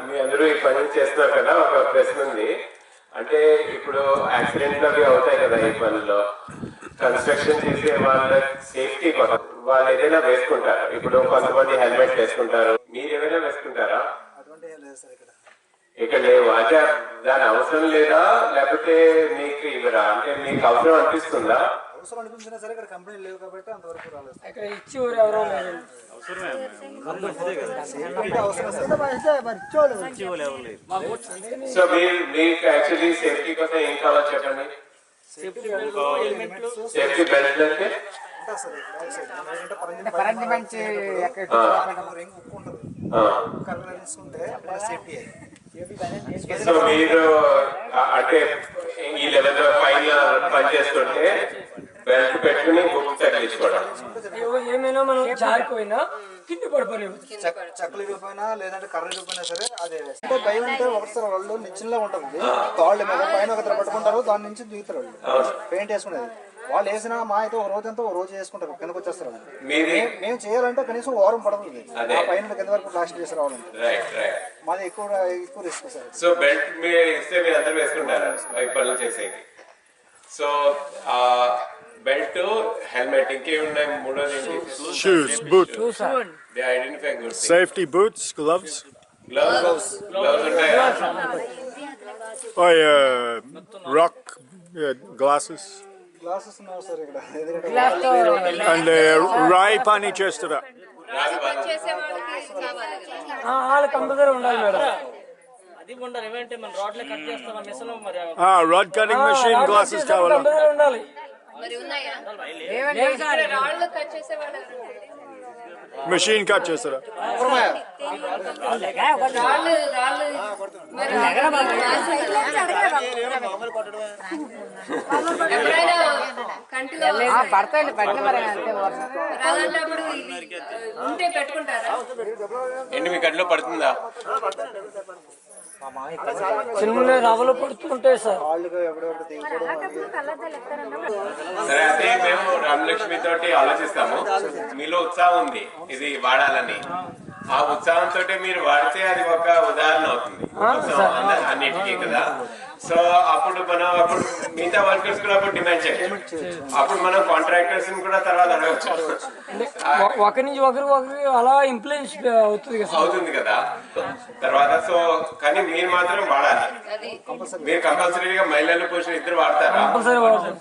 మీ అందరూ ఈ పని చేస్తున్నారు కదా, ఒక ప్రశ్న ఉంది. అంటే ఇప్పుడు యాక్సిడెంట్లు అవి అవుతాయి కదా ఈ పనిలో. కన్స్ట్రక్షన్ చేసే వాళ్ళ సేఫ్టీ కోసం వాళ్ళు ఏదైనా వేసుకుంటారు. ఇప్పుడు కొంతమంది హెల్మెట్ వేసుకుంటారు, మీరు ఏమైనా వేసుకుంటారా? ఇక్కడ లేవు అంటే దాని అవసరం లేదా, లేకపోతే మీకు ఇవ్వరా? అంటే మీకు అవసరం అనిపిస్తుందా? అవసరం అనిపించినా సరే ఇక్కడ కంపెనీ లేవు కాబట్టి అంతవరకు రాలేదు. ఇక్కడ ఇచ్చి ఎవరో లేదు. సో మీకు యాక్చువల్లీ సేఫ్టీ కోసం ఏం కావాలో చెప్పండి. సేఫ్టీ బెల్ట్ అంటే సో మీరు అంటే ఈ లెవెల్ పైన పనిచేస్తుంటే బెల్ట్ పెట్టుకుని బుక్ తగిలించుకోవడం. ఏమైనా మనం జారిపోయినా కింద పడిపోలేము, చక్కలు ఇరిగిపోయినా లేదంటే కర్ర ఇరిగిపోయినా సరే అదే భయం ఉంటే ఒకసారి వాళ్ళు నిచ్చెనలో ఉంటుంది, తాళ్ళు మీద పైన ఒకరు పట్టుకుంటారు, దాని నుంచి దిగుతారు వాళ్ళు పెయింట్ వేసుకునేది. వాళ్ళు వేసినా మా అయితే ఒక రోజు అంతా ఒక రోజు వేసుకుంటారు, కిందకు వచ్చేస్తారు. మేము చేయాలంటే కనీసం వారం పడుతుంది పైన కింద వరకు ప్లాస్టిక్ చేసి రావాలంటే. మాది ఎక్కువ రిస్క్ సార్. సో బెల్ట్ మీరు ఇస్తే మీరు అందరూ వేసుకుంటారా పనులు చేసేది? సో బెల్ట్, హెల్మెట్, ఇంకేమున్నాయి? మూడోది shoes, boot, they identify good things. safety boots, gloves. Gloves ఉంటాయా? Oh yeah, rock glasses. Glasses ఉన్నావు సార్ ఇక్కడ, And rai pani chestada. వాళ్ళు కంపల్సరీ ఉండాలి madam. Rod cutting machine glasses kavala. ఉండాలి. Machine cut chestada. ఏంటి మీ గంటలో పడుతుందా? చిన్న రవ్వలు పడుతుంటాయి సార్. సరే, అదే మేము రామలక్ష్మి తోటి ఆలోచిస్తాము. మీలో ఉత్సాహం ఉంది ఇది వాడాలని, ఆ ఉత్సాహంతో మీరు వాడితే అది ఒక ఉదాహరణ అవుతుంది అన్నిటికీ కదా. సో అప్పుడు మిగతా వర్కర్స్ కూడా అప్పుడు డిమాండ్ చేయాలి. అప్పుడు మనం కాంట్రాక్టర్స్ కూడా తర్వాత అడగచ్చు. ఒకరి నుంచి ఒకరు అలా ఇన్ఫ్లుయెన్స్ అవుతుంది కదా తర్వాత. సో కానీ మీరు మాత్రం వాడాలి. మీరు కంపల్సరీగా మహిళలు పురుషులు ఇద్దరు వాడతారా? కంపల్సరీ వాడతారు.